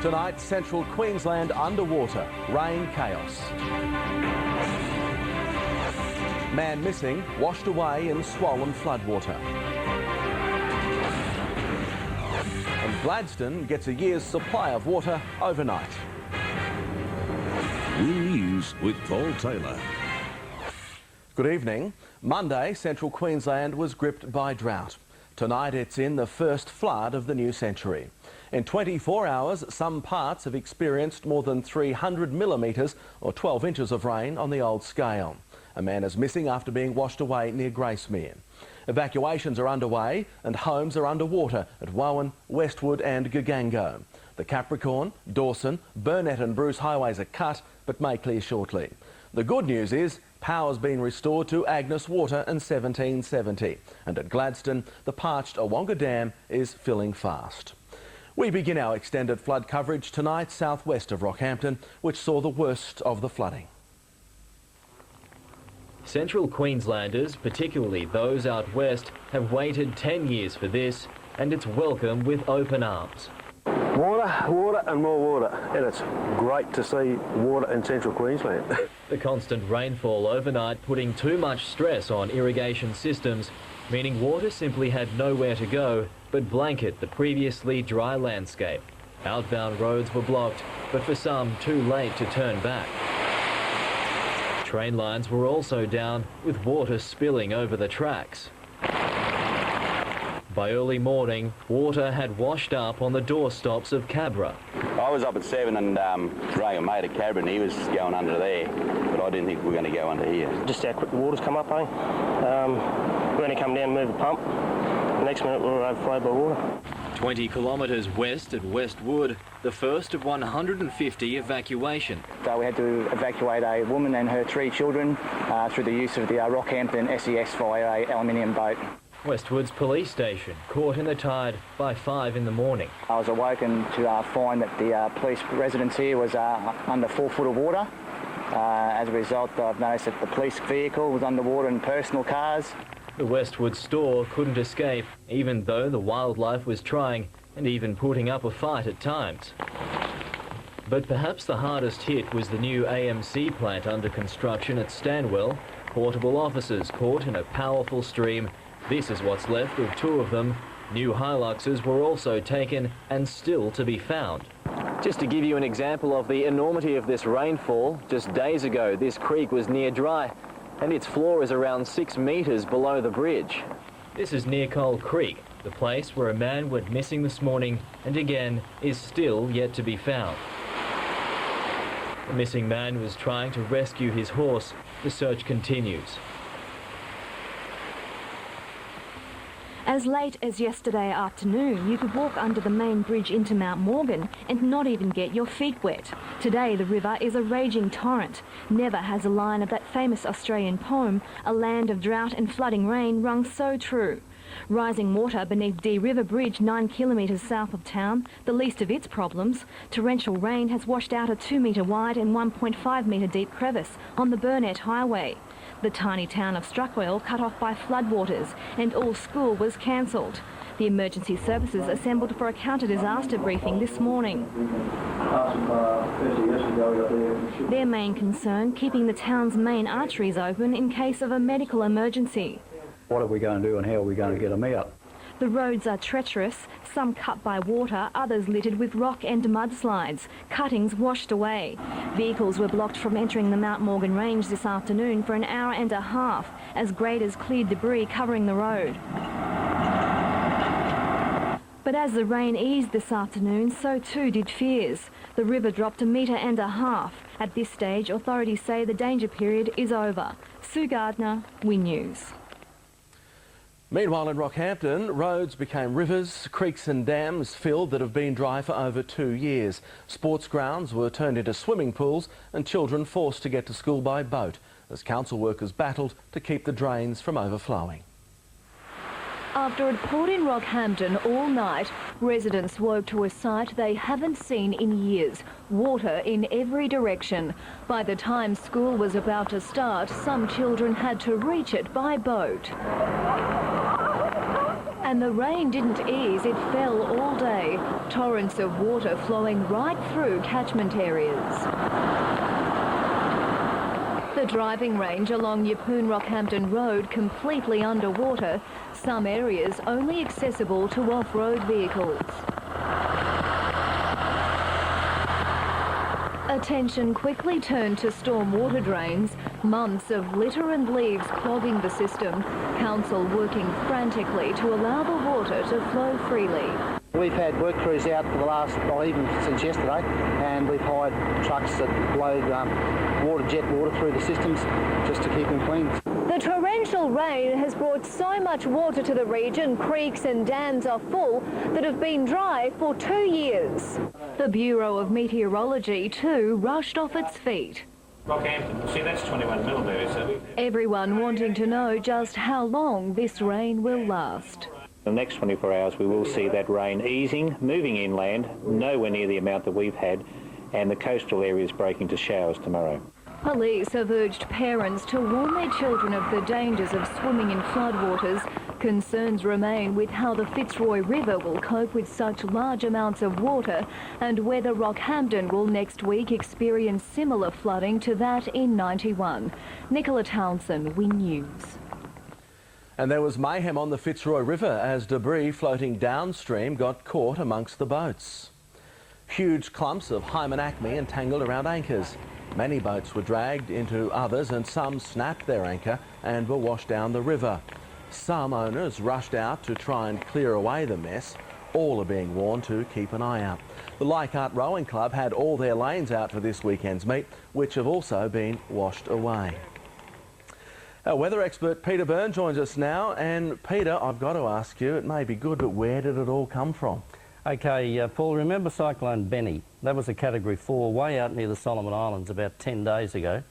Tonight, central Queensland underwater, rain chaos. Man missing, washed away in swollen floodwater. And Gladstone gets a year's supply of water overnight. Real News with Paul Taylor. Good evening. Monday, central Queensland was gripped by drought. Tonight it's in the first flood of the new century. In 24 hours, some parts have experienced more than 300 millimetres or 12 inches of rain on the old scale. A man is missing after being washed away near Gracemere. Evacuations are underway and homes are underwater at Wowan, Westwood and Gogango. The Capricorn, Dawson, Burnett and Bruce Highways are cut but may clear shortly. The good news is power's been restored to Agnes Water in 1770, and at Gladstone the parched Awoonga Dam is filling fast. We begin our extended flood coverage tonight southwest of Rockhampton, which saw the worst of the flooding. Central Queenslanders, particularly those out west, have waited 10 years for this, and it's welcome with open arms. Water, water and more water, and it's great to see water in central Queensland. The constant rainfall overnight putting too much stress on irrigation systems, meaning water simply had nowhere to go but blanket the previously dry landscape. Outbound roads were blocked, but for some too late to turn back. Train lines were also down, with water spilling over the tracks. By early morning, water had washed up on the doorstops of Cabra. I was up at 7 and rang a mate at Cabra and he was going under there, but I didn't think we were going to go under here. Just how quick the water's come up, eh? We only come down and move the pump. The next minute we were overflowed by water. 20 kilometres west at Westwood, the first of 150 evacuations. So we had to evacuate a woman and her 3 children through the use of the Rockhampton SES via an aluminium boat. Westwood's police station caught in the tide by 5 in the morning. I was awoken to find that the police residence here was under 4 foot of water. As a result, I've noticed that the police vehicle was underwater and personal cars. The Westwood store couldn't escape, even though the wildlife was trying and even putting up a fight at times. But perhaps the hardest hit was the new AMC plant under construction at Stanwell. Portable offices caught in a powerful stream. This is what's left of 2 of them. New Hiluxes were also taken and still to be found. Just to give you an example of the enormity of this rainfall, just days ago this creek was near dry and its floor is around 6 metres below the bridge. This is near Coal Creek, the place where a man went missing this morning and again is still yet to be found. The missing man was trying to rescue his horse. The search continues. As late as yesterday afternoon, you could walk under the main bridge into Mount Morgan and not even get your feet wet. Today, the river is a raging torrent. Never has a line of that famous Australian poem, "A Land of Drought and Flooding Rain," rung so true. Rising water beneath Dee River Bridge 9 kilometres south of town, the least of its problems. Torrential rain has washed out a 2 metre wide and 1.5 metre deep crevice on the Burnett Highway. The tiny town of Struckwell cut off by floodwaters and all school was cancelled. The emergency services assembled for a counter-disaster briefing this morning. Their main concern, keeping the town's main arteries open in case of a medical emergency. What are we going to do and how are we going to get them out? The roads are treacherous, some cut by water, others littered with rock and mudslides. Cuttings washed away. Vehicles were blocked from entering the Mount Morgan Range this afternoon for an hour and a half as graders cleared debris covering the road. But as the rain eased this afternoon, so too did fears. The river dropped 1.5 metres. At this stage, authorities say the danger period is over. Sue Gardiner, WIN News. Meanwhile in Rockhampton, roads became rivers, creeks and dams filled that have been dry for over 2 years. Sports grounds were turned into swimming pools and children forced to get to school by boat as council workers battled to keep the drains from overflowing. After it poured in Rockhampton all night, residents woke to a sight they haven't seen in years. Water in every direction. By the time school was about to start, some children had to reach it by boat. And the rain didn't ease, it fell all day. Torrents of water flowing right through catchment areas. The driving range along Yeppoon-Rockhampton Road completely underwater, some areas only accessible to off-road vehicles. Attention quickly turned to storm water drains, months of litter and leaves clogging the system, council working frantically to allow the water to flow freely. We've had work crews out for the last, well, even since yesterday, and we've hired trucks that load jet water through the systems just to keep them clean. The torrential rain has brought so much water to the region, creeks and dams are full, that have been dry for 2 years. The Bureau of Meteorology, too, rushed off its feet. Rockhampton, see, that's 21 millimetres. So everyone wanting to know just how long this rain will last. In the next 24 hours we will see that rain easing, moving inland, nowhere near the amount that we've had, and the coastal areas breaking to showers tomorrow. Police have urged parents to warn their children of the dangers of swimming in floodwaters. Concerns remain with how the Fitzroy River will cope with such large amounts of water and whether Rockhampton will next week experience similar flooding to that in '91. Nicola, Townson, WIN News. And there was mayhem on the Fitzroy River as debris floating downstream got caught amongst the boats. Huge clumps of hymen acme entangled around anchors. Many boats were dragged into others and some snapped their anchor and were washed down the river. Some owners rushed out to try and clear away the mess. All are being warned to keep an eye out. The Leichhardt Rowing Club had all their lanes out for this weekend's meet, which have also been washed away. Our weather expert Peter Byrne joins us now, and Peter, I've got to ask you, it may be good, but where did it all come from? Okay, Paul, remember Cyclone Beni? That was a Category 4 way out near the Solomon Islands about 10 days ago.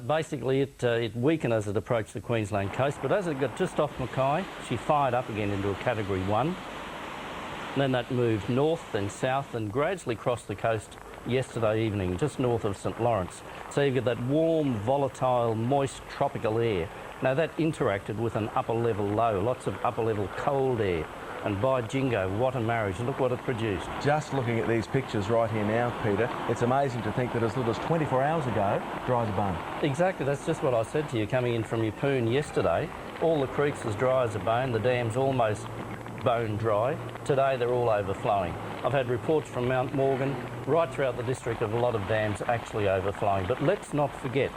Basically, it weakened as it approached the Queensland coast, but as it got just off Mackay, she fired up again into a Category 1. And then that moved north, then south, and gradually crossed the coast yesterday evening, just north of St Lawrence. So you've got that warm, volatile, moist, tropical air. Now that interacted with an upper-level low, lots of upper-level cold air. And by jingo, what a marriage, and look what it produced. Just looking at these pictures right here now, Peter, it's amazing to think that as little as 24 hours ago, dry as a bone. Exactly, that's just what I said to you coming in from Yeppoon yesterday. All the creeks as dry as a bone, the dam's almost bone dry. Today they're all overflowing. I've had reports from Mount Morgan right throughout the district of a lot of dams actually overflowing. But let's not forget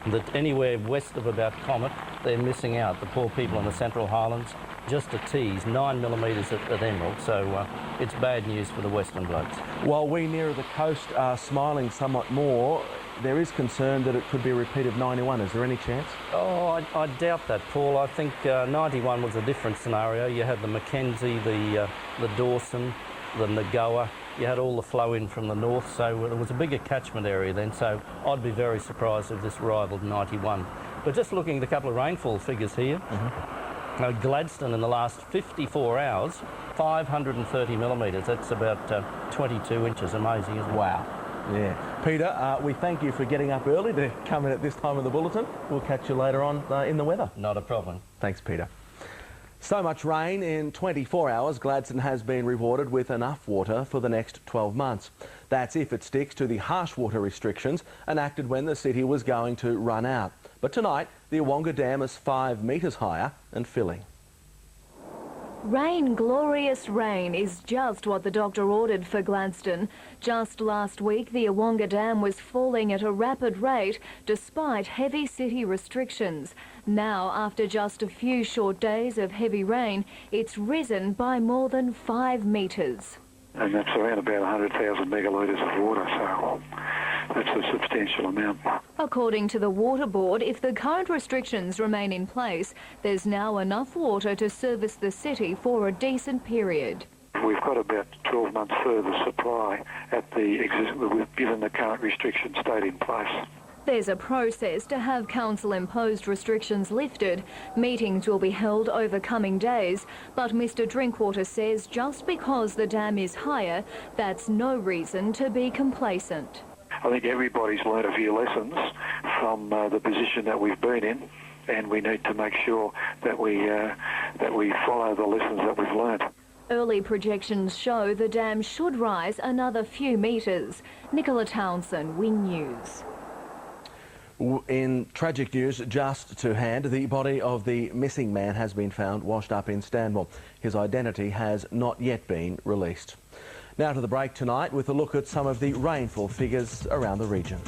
that anywhere west of about Comet, they're missing out. The poor people in the Central Highlands, just a tease, 9 millimetres at Emerald, so it's bad news for the Western blokes. While we nearer the coast are smiling somewhat more, there is concern that it could be a repeat of 91. Is there any chance? Oh, I doubt that, Paul. I think 91 was a different scenario. You had the Mackenzie, the Dawson, the Nagoa. You had all the flow in from the north, so it was a bigger catchment area then, so I'd be very surprised if this rivaled 91. But just looking at a couple of rainfall figures here, Gladstone in the last 54 hours, 530 millimetres. That's about 22 inches. Amazing, isn't it? Wow. Yeah. Peter, we thank you for getting up early to come in at this time of the bulletin. We'll catch you later on in the weather. Not a problem. Thanks, Peter. So much rain in 24 hours, Gladstone has been rewarded with enough water for the next 12 months. That's if it sticks to the harsh water restrictions enacted when the city was going to run out. But tonight, the Awoonga Dam is 5 metres higher and filling. Rain, glorious rain, is just what the doctor ordered for Gladstone. Just last week, the Awoonga Dam was falling at a rapid rate despite heavy city restrictions. Now, after just a few short days of heavy rain, it's risen by more than 5 metres. And that's around about 100,000 megalitres of water, so that's a substantial amount. According to the Water Board, if the current restrictions remain in place, there's now enough water to service the city for a decent period. We've got about 12 months further supply given the current restrictions stayed in place. There's a process to have council-imposed restrictions lifted. Meetings will be held over coming days, but Mr Drinkwater says just because the dam is higher, that's no reason to be complacent. I think everybody's learned a few lessons from the position that we've been in, and we need to make sure that we that we follow the lessons that we've learnt. Early projections show the dam should rise another few metres. Nicola, Townson, Wing News. In tragic news just to hand, the body of the missing man has been found washed up in Stanmore. His identity has not yet been released. Now to the break tonight with a look at some of the rainfall figures around the region.